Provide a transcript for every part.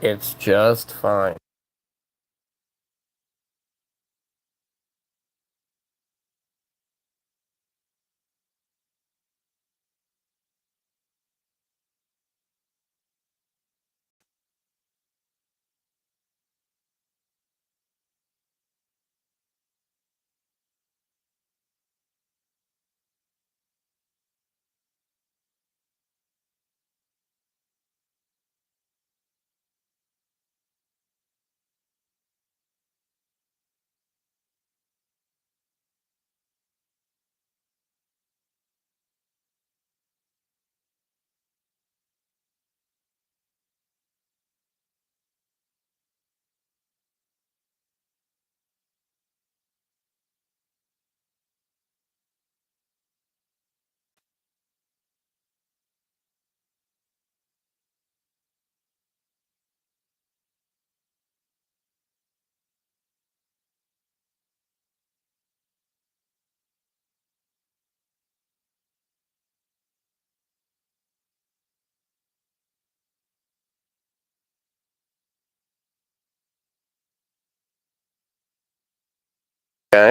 It's just fine.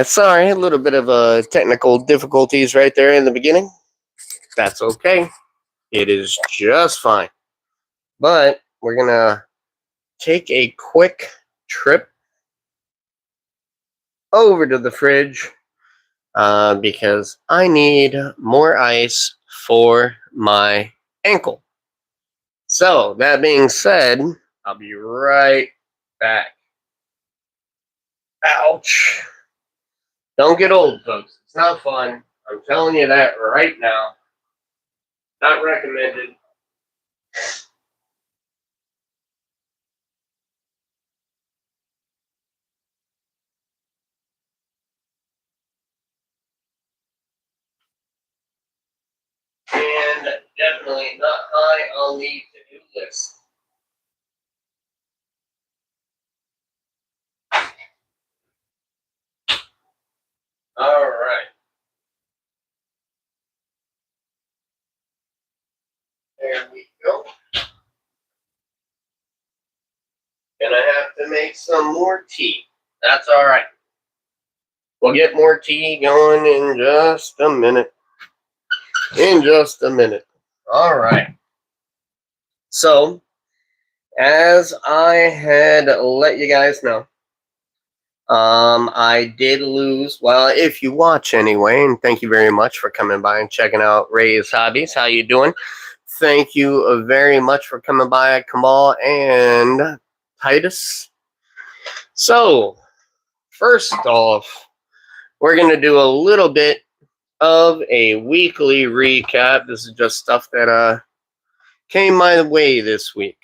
Sorry, a little bit of technical difficulties right there in the beginning. That's okay. It is just fine. But we're gonna take a quick trip over to the fridge because I need more ice for my ankle. So, that being said, I'll be right back. Ouch. Don't get old, folks. It's not fun. I'm telling you that right now. Not recommended. And definitely not high on the to-do list. All right. There we go. And I have to make some more tea. That's all right. We'll get more tea going in just a minute. In just a minute. All right. So, as I had let you guys know, I did lose. Well, if you watch anyway, and thank you very much for coming by and checking out Ray's Hobbies. How you doing? Thank you very much for coming by, Kamal and Titus. So, first off, we're going to do a little bit of a weekly recap. This is just stuff that came my way this week.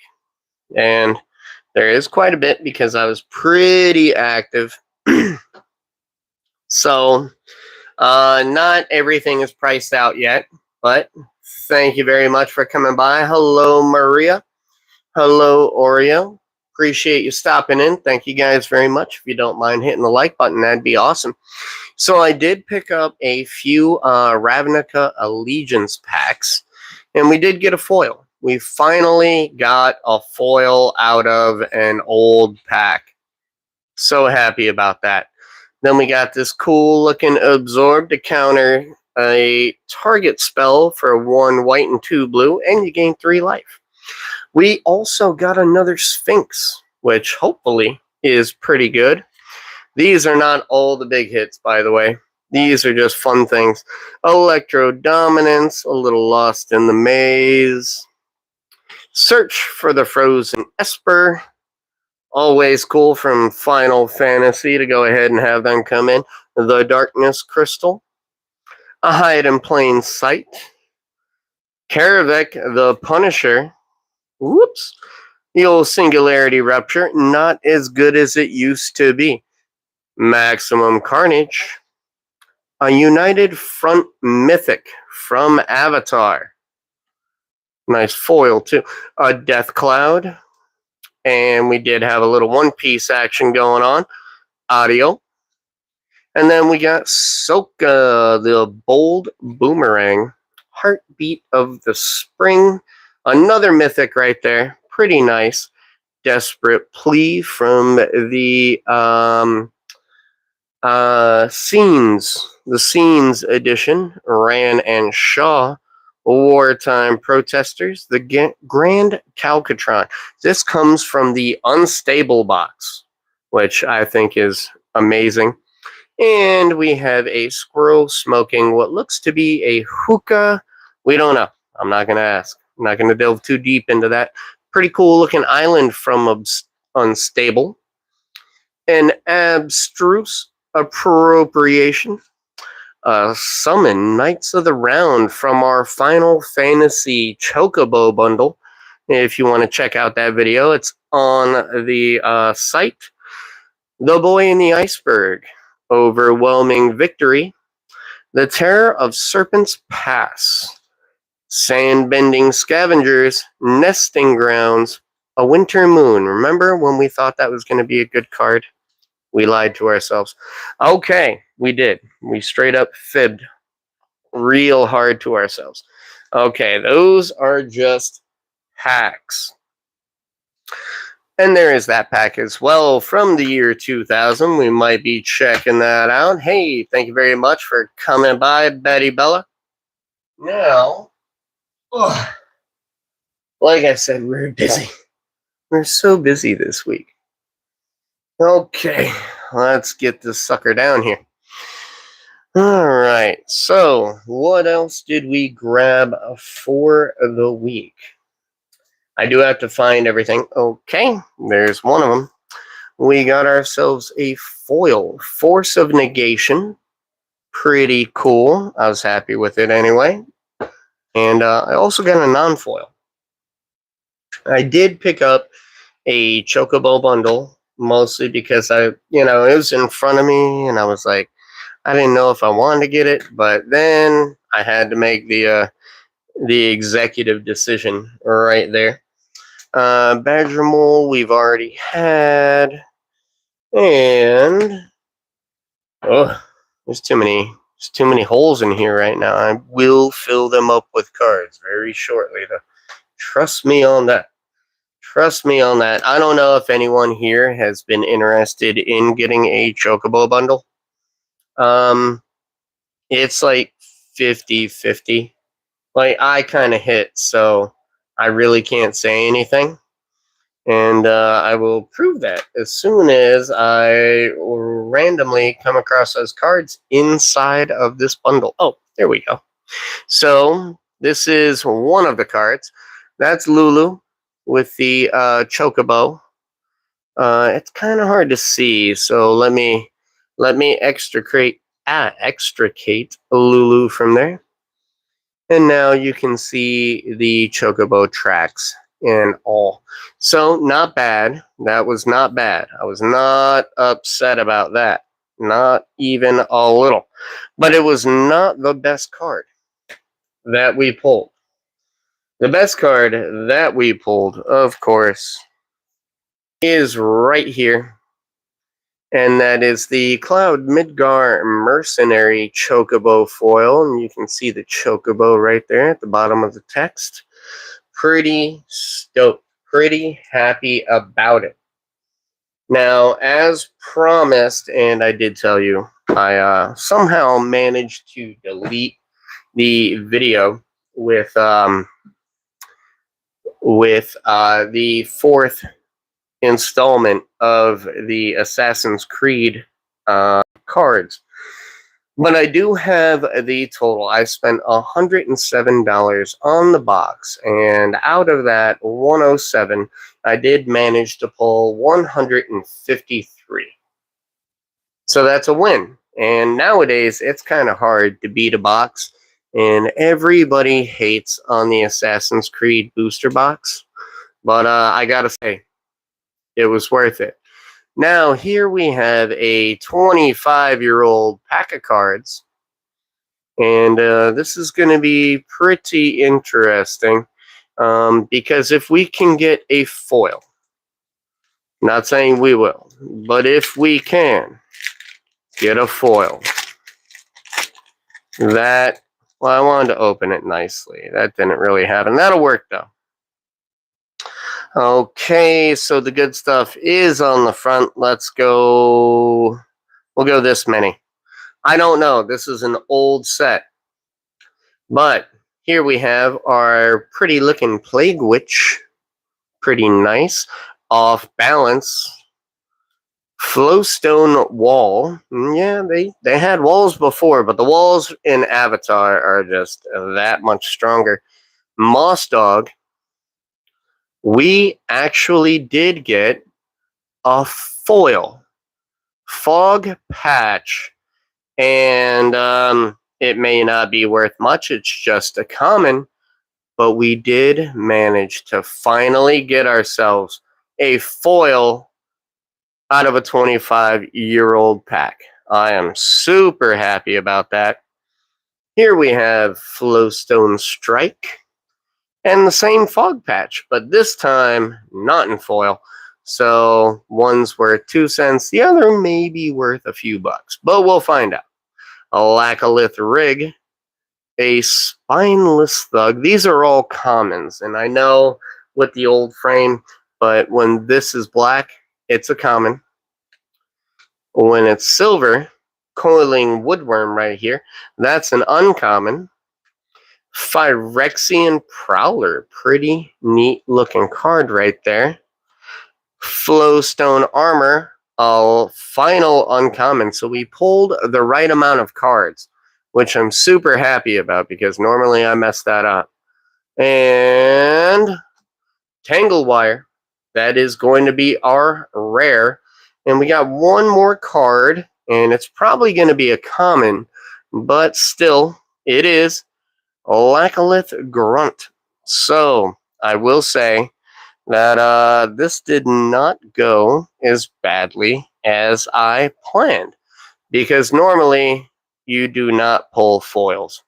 And there is quite a bit because I was pretty active. So, not everything is priced out yet, but thank you very much for coming by. Hello, Maria. Hello, Oreo. Appreciate you stopping in. Thank you guys very much. If you don't mind hitting the like button, that'd be awesome. So I did pick up a few Ravnica Allegiance packs, and we did get a foil. We finally got a foil out of an old pack. So happy about that. Then we got this cool looking Absorb to counter a target spell for 1 white and 2 blue, and you gain 3 life. We also got another Sphinx, which hopefully is pretty good. These are not all the big hits, by the way. These are just fun things. Electro Dominance, a little lost in the maze. Search for the Frozen Esper. Always cool from Final Fantasy to go ahead and have them come in. The Darkness Crystal. A Hide in Plain Sight. Karavik the Punisher. Whoops. The old Singularity Rupture. Not as good as it used to be. Maximum Carnage. A United Front Mythic from Avatar. Nice foil, too. A Death Cloud. And we did have a little One Piece action going on. Audio. And then we got Soka, the Bold Boomerang. Heartbeat of the Spring. Another mythic right there. Pretty nice. desperate plea from the Scenes edition, Rand and Shaw, wartime protesters, the Grand Calcatron. This comes from the Unstable box, which I think is amazing. And we have a squirrel smoking what looks to be a hookah. We don't know. I'm not going to ask. I'm not going to delve too deep into that. Pretty cool looking island from Unstable. An abstruse appropriation. Summon Knights of the Round from our Final Fantasy Chocobo bundle. If you want to check out that video, it's on the site. The Boy in the Iceberg. Overwhelming Victory. The Terror of Serpent's Pass. Sand-bending Scavengers. Nesting Grounds. A Winter Moon. Remember when we thought that was going to be a good card? We lied to ourselves. Okay, we did. We straight up fibbed real hard to ourselves. Okay, those are just hacks. And there is that pack as well from the year 2000. We might be checking that out. Hey, thank you very much for coming by, Betty Bella. Now, like I said, we're busy. We're so busy this week. Okay, let's get this sucker down here. All right, so what else did we grab for the week? I do have to find everything. Okay, there's one of them. We got ourselves a foil, Force of Negation. Pretty cool. I was happy with it anyway. And I also got a non-foil. I did pick up a Chocobo bundle, mostly because it was in front of me, and I was like, I didn't know if I wanted to get it, but then I had to make the executive decision right there. Badger Mole we've already had, and there's too many holes in here right now. I will fill them up with cards very shortly, though. Trust me on that. Trust me on that. I don't know if anyone here has been interested in getting a Chocobo bundle. It's like 50-50. Like, I kind of hit, so I really can't say anything. And I will prove that as soon as I randomly come across those cards inside of this bundle. Oh, there we go. So this is one of the cards. That's Lulu with the Chocobo. It's kind of hard to see, so let me extricate Lulu from there. And now you can see the Chocobo tracks and all. So not bad. That was not bad. I was not upset about that. Not even a little. But it was not the best card that we pulled. The best card that we pulled, of course, is right here. And that is the Cloud Midgar Mercenary Chocobo foil. And you can see the Chocobo right there at the bottom of the text. Pretty stoked. Pretty happy about it. Now, as promised, and I did tell you, I somehow managed to delete the video with the fourth installment of the Assassin's Creed cards. But I do have the total. I spent $107 on the box, and out of that 107, I did manage to pull 153. So that's a win. And nowadays, it's kind of hard to beat a box, and everybody hates on the Assassin's Creed booster box. But I gotta say, it was worth it. Now, here we have a 25-year-old pack of cards. And this is going to be pretty interesting. Because if we can get a foil, not saying we will, but if we can get a foil, that, well, I wanted to open it nicely. That didn't really happen. That'll work, though. Okay, so the good stuff is on the front. Let's go. We'll go this many. I don't know. This is an old set. But here we have our pretty looking Plague Witch. Pretty nice. Off balance. Flowstone wall. Yeah, they had walls before, but the walls in Avatar are just that much stronger. Moss Dog. We actually did get a foil fog patch, and it may not be worth much. It's just a common, but we did manage to finally get ourselves a foil out of a 25-year-old pack. I am super happy about that. Here we have Flowstone Strike and the same fog patch, but this time not in foil. So one's worth 2 cents, the other may be worth a few bucks, but we'll find out. A Lacolith Rig, a Spineless Thug. These are all commons, and I know with the old frame, but when this is black, it's a common. When it's silver, Coiling Woodworm right here, that's an uncommon. Phyrexian Prowler, pretty neat looking card right there. Flowstone Armor, a final uncommon. So we pulled the right amount of cards, which I'm super happy about because normally I mess that up. And Tangle Wire, that is going to be our rare. And we got one more card, and it's probably going to be a common, but still, it is Lacolith Grunt. So I will say that this did not go as badly as I planned, because normally you do not pull foils.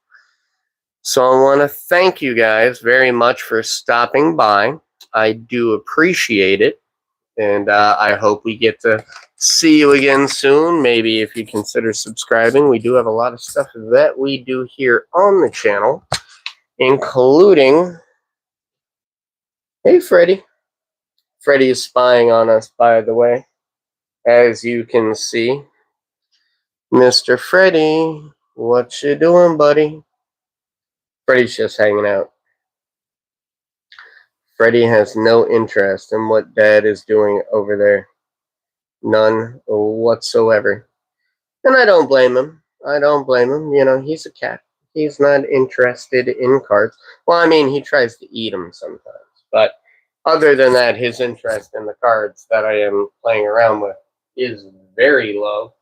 So I want to thank you guys very much for stopping by. I do appreciate it, and I hope we get to see you again soon. Maybe if you consider subscribing. We do have a lot of stuff that we do here on the channel, including, hey Freddy. Freddy is spying on us, by the way, as you can see. Mr. Freddy, what you doing, buddy? Freddy's just hanging out. Freddy has no interest in what Dad is doing over there. None whatsoever. And I don't blame him. I don't blame him. You know, he's a cat. He's not interested in cards. Well, I mean, he tries to eat them sometimes. But other than that, his interest in the cards that I am playing around with is very low.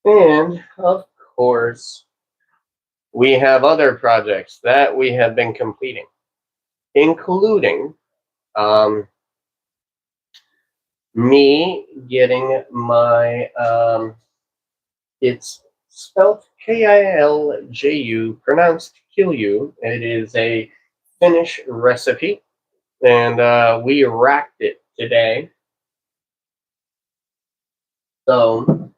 And, of course, we have other projects that we have been completing, including me getting my, it's spelled Kilju, pronounced Kilju. It is a Finnish recipe, and we racked it today. So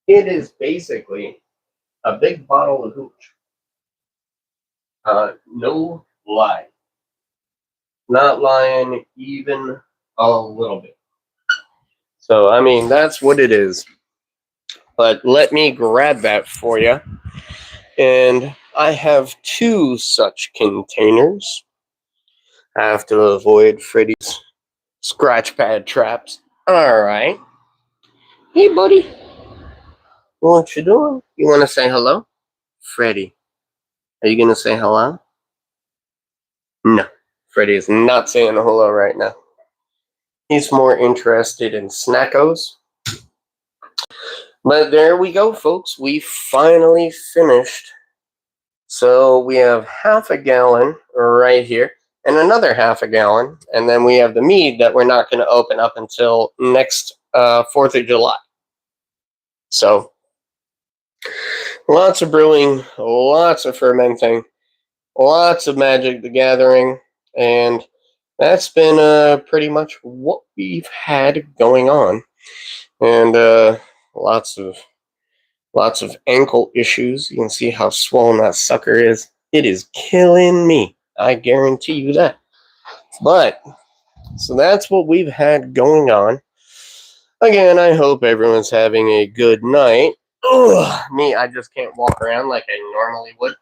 it is basically a big bottle of hooch. No lie. Not lying even a little bit. So, I mean, that's what it is. But let me grab that for you. And I have 2 such containers. I have to avoid Freddy's scratch pad traps. Alright. Hey, buddy. What you doing? You want to say hello? Freddy, are you going to say hello? No. Freddy is not saying hello right now. He's more interested in snackos. But there we go, folks. We finally finished. So we have half a gallon right here and another half a gallon. And then we have the mead that we're not going to open up until next 4th of July. So lots of brewing, lots of fermenting, lots of Magic the Gathering, and that's been pretty much what we've had going on. And lots of ankle issues. You can see how swollen that sucker is. It is killing me. I guarantee you that. But, so that's what we've had going on. Again, I hope everyone's having a good night. Ugh, me, I just can't walk around like I normally would.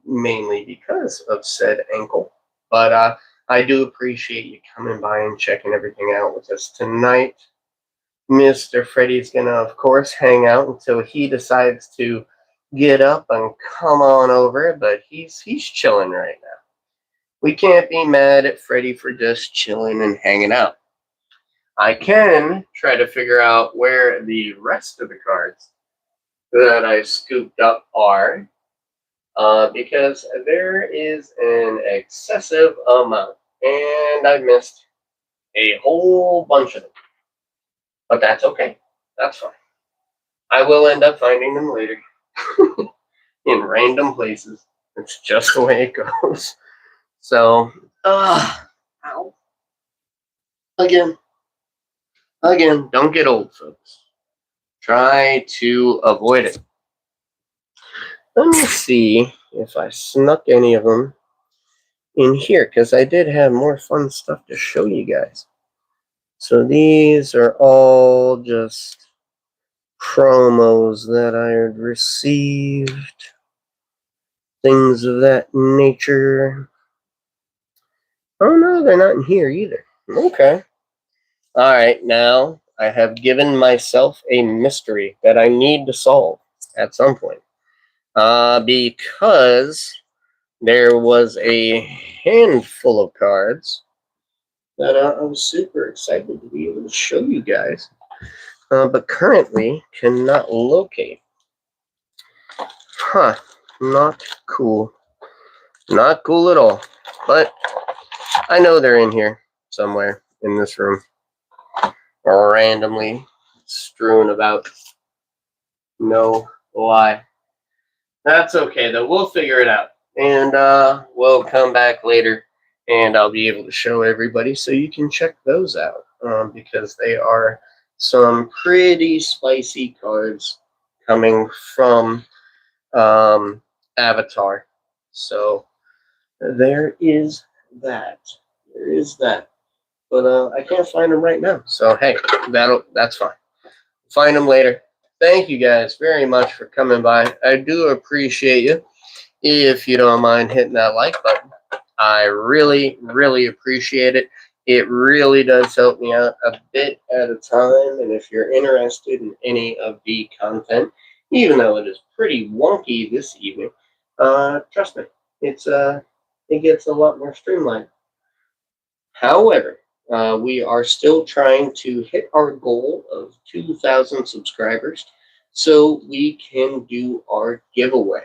Mainly because of said ankle. But I do appreciate you coming by and checking everything out with us tonight. Mr. Freddy's gonna, of course, hang out until he decides to get up and come on over, but he's chilling right now. We can't be mad at Freddy for just chilling and hanging out. I can try to figure out where the rest of the cards that I scooped up are, because there is an excessive amount, and I missed a whole bunch of them. But that's okay. That's fine. I will end up finding them later in random places. It's just the way it goes. So, ow. Again, don't get old, folks. Try to avoid it. Let me see if I snuck any of them in here, because I did have more fun stuff to show you guys. So these are all just promos that I had received, things of that nature. Oh no, they're not in here either. Okay. Alright, now I have given myself a mystery that I need to solve at some point. Because there was a handful of cards that I was super excited to be able to show you guys, but currently cannot locate. Huh, not cool. Not cool at all. But I know they're in here somewhere in this room, or randomly strewn about. No lie. That's okay though. We'll figure it out, and we'll come back later, and I'll be able to show everybody so you can check those out, because they are some pretty spicy cards coming from Avatar. So there is that. There is that. But I can't find them right now. So hey, that's fine. Find them later. Thank you guys very much for coming by. I do appreciate you. If you don't mind hitting that like button, I really, really appreciate it. It really does help me out a bit at a time. And if you're interested in any of the content, even though it is pretty wonky this evening, trust me, it gets a lot more streamlined. However, we are still trying to hit our goal of 2,000 subscribers so we can do our giveaway.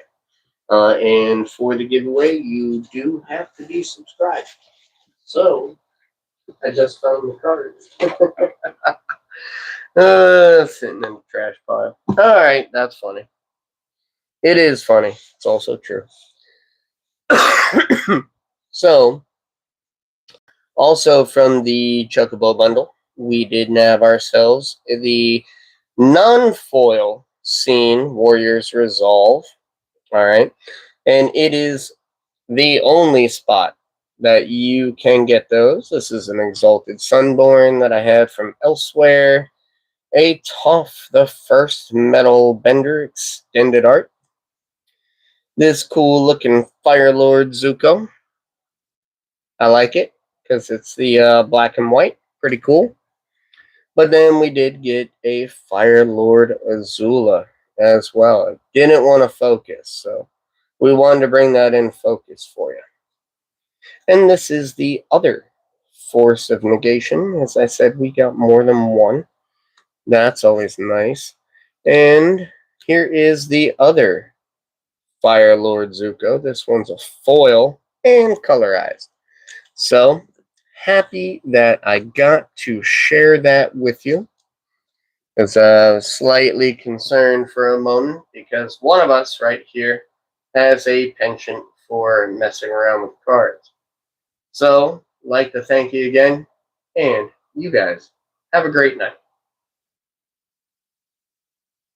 And for the giveaway, you do have to be subscribed. So, I just found the cards. Sitting in the trash pile. Alright, that's funny. It is funny. It's also true. So, also from the Chocobo bundle, we did nab ourselves the non-foil Scene Warriors Resolve. Alright. And it is the only spot that you can get those. This is an Exalted Sunborn that I had from elsewhere. A Toph the First Metal Bender extended art. This cool looking Fire Lord Zuko. I like it because it's the black and white. Pretty cool. But then we did get a Fire Lord Azula as well. I didn't want to focus, so we wanted to bring that in focus for you. And this is the other Force of Negation. As I said, we got more than one. That's always nice. And here is the other Fire Lord Zuko. This one's a foil and colorized. So, happy that I got to share that with you. Because I was slightly concerned for a moment because one of us right here has a penchant for messing around with cards. So, like to thank you again, and you guys have a great night.